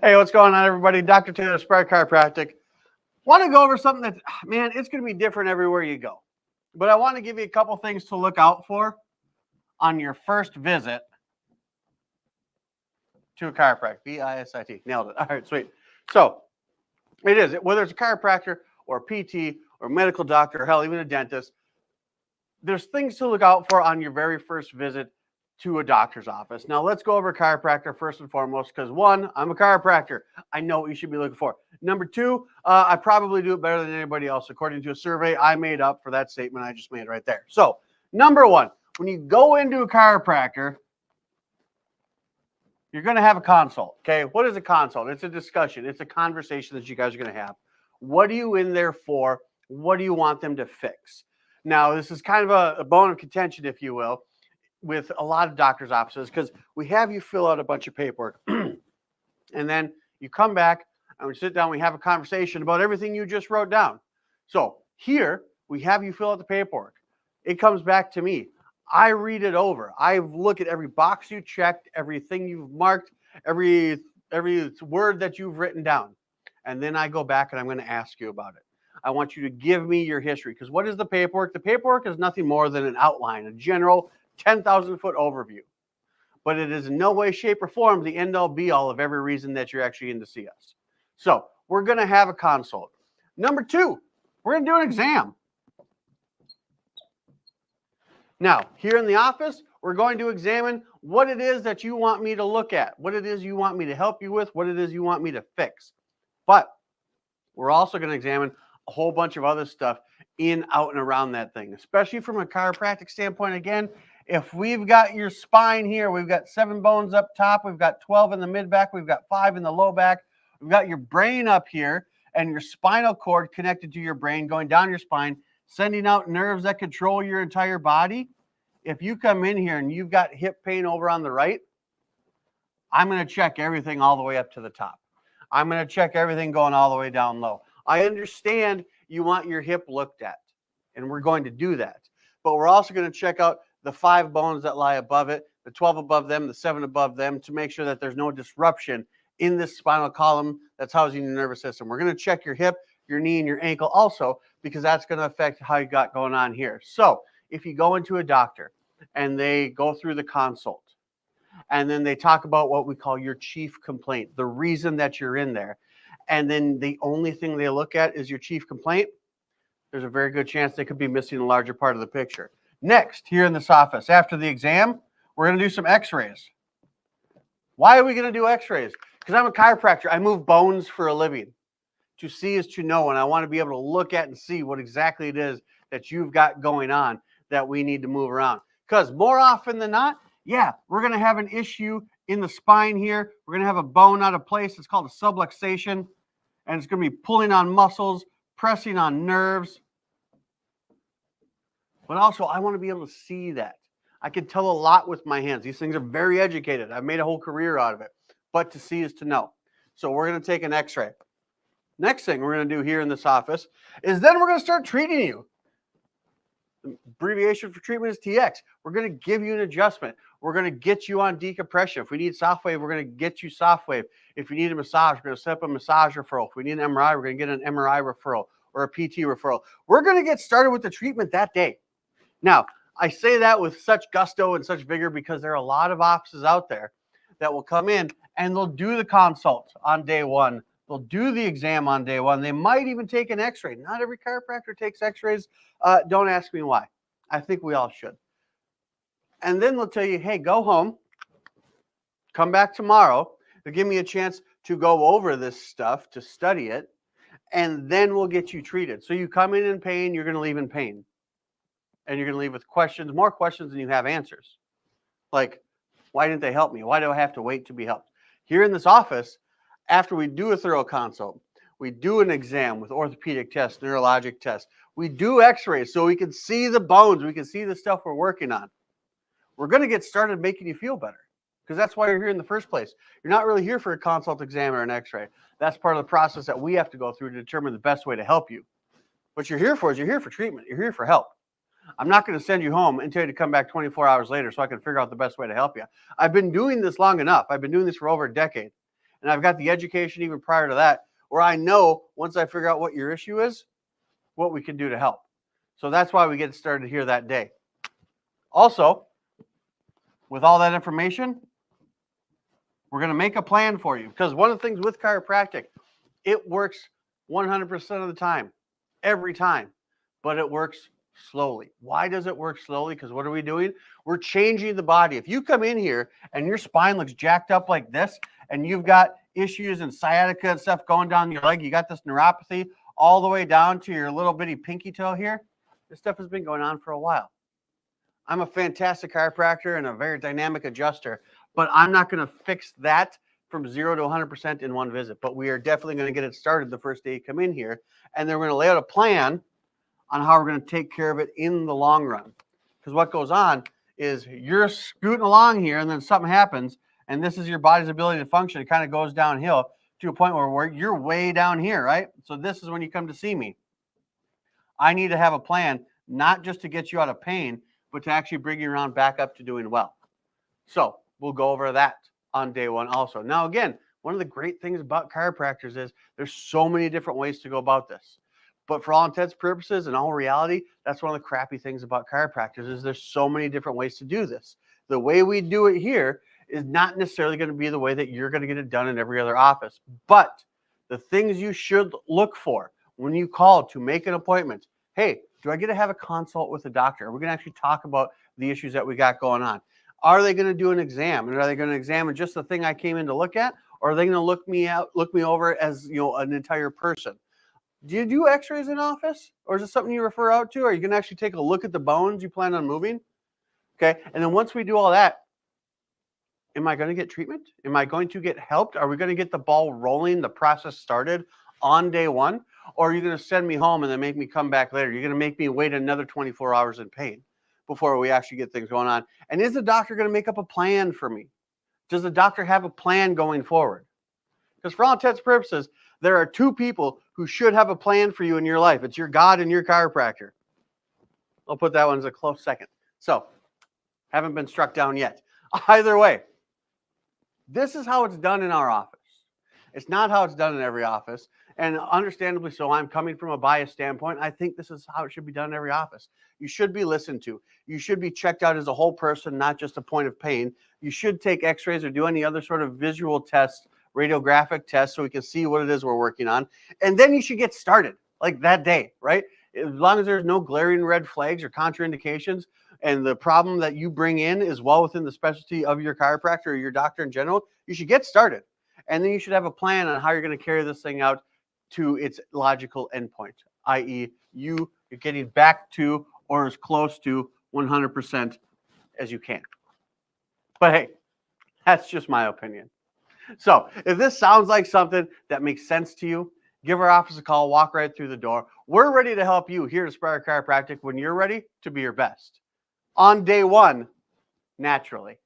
Hey, what's going on, everybody? Dr. Taylor, Aspire Chiropractic. Want to go over something that, man, it's going to be different everywhere you go. But I want to give you a couple things to look out for on your first visit to a chiropractor. V-I-S-I-T. Nailed it. All right, sweet. So it is, whether it's a chiropractor or a PT or a medical doctor or hell, even a dentist, there's things to look out for on your very first visit to a doctor's office. Now, let's go over chiropractor first and foremost, because one, I'm a chiropractor. I know what you should be looking for. Number two, I probably do it better than anybody else, according to a survey I made up for that statement I just made right there. So, number one, when you go into a chiropractor, you're going to have a consult, okay? What is a consult? It's a discussion. It's a conversation that you guys are going to have. What are you in there for? What do you want them to fix? Now, this is kind of a bone of contention, if you will, with a lot of doctors' offices, because we have you fill out a bunch of paperwork and then you come back and we sit down, we have a conversation about everything you just wrote down. So here we have you fill out the paperwork. It comes back to me. I read it over. I look at every box you checked, everything you've marked, every word that you've written down. And then I go back and I'm going to ask you about it. I want you to give me your history, because what is the paperwork? The paperwork is nothing more than an outline, a general 10,000-foot overview. But it is in no way, shape, or form the end-all be-all of every reason that you're actually in to see us. So we're going to have a consult. Number two, we're going to do an exam. Now, here in the office, we're going to examine what it is that you want me to look at, what it is you want me to help you with, what it is you want me to fix. But we're also going to examine a whole bunch of other stuff in, out, and around that thing, especially from a chiropractic standpoint. Again, if we've got your spine here, we've got 7 bones up top, we've got 12 in the mid-back, we've got 5 in the low back, we've got your brain up here and your spinal cord connected to your brain going down your spine, sending out nerves that control your entire body. If you come in here and you've got hip pain over on the right, I'm going to check everything all the way up to the top. I'm going to check everything going all the way down low. I understand you want your hip looked at, and we're going to do that. But we're also going to check out the 5 bones that lie above it, the 12 above them, the 7 above them, to make sure that there's no disruption in this spinal column that's housing your nervous system. We're going to check your hip, your knee, and your ankle also, because that's going to affect how you got going on here. So if you go into a doctor and they go through the consult, and then they talk about what we call your chief complaint, the reason that you're in there, and then the only thing they look at is your chief complaint, there's a very good chance they could be missing a larger part of the picture. Next, here in this office, after the exam, we're going to do some x-rays. Why are we going to do x-rays? Because I'm a chiropractor. I move bones for a living. To see is to know, and I want to be able to look at and see what exactly it is that you've got going on that we need to move around. Because more often than not, yeah, we're going to have an issue in the spine here. We're going to have a bone out of place. It's called a subluxation, and it's going to be pulling on muscles, pressing on nerves. But also, I want to be able to see that. I can tell a lot with my hands. These things are very educated. I've made a whole career out of it. But to see is to know. So we're going to take an x-ray. Next thing we're going to do here in this office is then we're going to start treating you. The abbreviation for treatment is TX. We're going to give you an adjustment. We're going to get you on decompression. If we need soft wave, we're going to get you soft wave. If you need a massage, we're going to set up a massage referral. If we need an MRI, we're going to get an MRI referral or a PT referral. We're going to get started with the treatment that day. Now, I say that with such gusto and such vigor because there are a lot of offices out there that will come in and they'll do the consult on day one. They'll do the exam on day one. They might even take an x-ray. Not every chiropractor takes x-rays. Don't ask me why. I think we all should. And then they'll tell you, hey, go home. Come back tomorrow. They'll give me a chance to go over this stuff, to study it, and then we'll get you treated. So you come in pain, you're going to leave in pain. And you're going to leave with questions, more questions than you have answers. Like, why didn't they help me? Why do I have to wait to be helped? Here in this office, after we do a thorough consult, we do an exam with orthopedic tests, neurologic tests. We do x-rays so we can see the bones. We can see the stuff we're working on. We're going to get started making you feel better because that's why you're here in the first place. You're not really here for a consult exam or an x-ray. That's part of the process that we have to go through to determine the best way to help you. What you're here for is you're here for treatment. You're here for help. I'm not going to send you home and tell you to come back 24 hours later so I can figure out the best way to help you. I've been doing this long enough. I've been doing this for over a decade. And I've got the education even prior to that, where I know once I figure out what your issue is, what we can do to help. So that's why we get started here that day. Also, with all that information, we're going to make a plan for you, because one of the things with chiropractic, it works 100% of the time, every time, but it works slowly. Why does it work slowly? Because what are we doing? We're changing the body. If you come in here and your spine looks jacked up like this, and you've got issues and sciatica and stuff going down your leg, you got this neuropathy all the way down to your little bitty pinky toe here, this stuff has been going on for a while. I'm a fantastic chiropractor and a very dynamic adjuster, but I'm not going to fix that from 0 to 100% in one visit. But we are definitely going to get it started the first day you come in here, and then we're going to lay out a plan on how we're going to take care of it in the long run. Because what goes on is you're scooting along here, and then something happens, and this is your body's ability to function. It kind of goes downhill to a point where you're way down here, right? So this is when you come to see me. I need to have a plan, not just to get you out of pain, but to actually bring you around back up to doing well. So we'll go over that on day one also. Now, again, one of the great things about chiropractors is there's so many different ways to go about this. But for all intents and purposes, in all reality, that's one of the crappy things about chiropractors is there's so many different ways to do this. The way we do it here is not necessarily going to be the way that you're going to get it done in every other office. But the things you should look for when you call to make an appointment, hey, do I get to have a consult with a doctor? We're going to actually talk about the issues that we got going on. Are they going to do an exam? And are they going to examine just the thing I came in to look at? Or are they going to look me over as, an entire person? Do you do x-rays in office? Or is it something you refer out to? Are you going to actually take a look at the bones you plan on moving? Okay. And then once we do all that, am I going to get treatment? Am I going to get helped? Are we going to get the ball rolling, the process started on day one? Or are you going to send me home and then make me come back later? You're going to make me wait another 24 hours in pain before we actually get things going on. And is the doctor going to make up a plan for me? Does the doctor have a plan going forward? Because for all intents and purposes, there are two people who should have a plan for you in your life. It's your God and your chiropractor. I'll put that one as a close second. So, haven't been struck down yet. Either way, this is how it's done in our office. It's not how it's done in every office. And understandably so, I'm coming from a biased standpoint. I think this is how it should be done in every office. You should be listened to. You should be checked out as a whole person, not just a point of pain. You should take x-rays or do any other sort of visual test, radiographic test, so we can see what it is we're working on. And then you should get started like that day, right? As long as there's no glaring red flags or contraindications, and the problem that you bring in is well within the specialty of your chiropractor or your doctor in general, you should get started. And then you should have a plan on how you're going to carry this thing out to its logical endpoint, i.e. you're getting back to or as close to 100% as you can. But hey, that's just my opinion. So if this sounds like something that makes sense to you, give our office a call, walk right through the door. We're ready to help you here at Aspire Chiropractic when you're ready to be your best. On day one, naturally.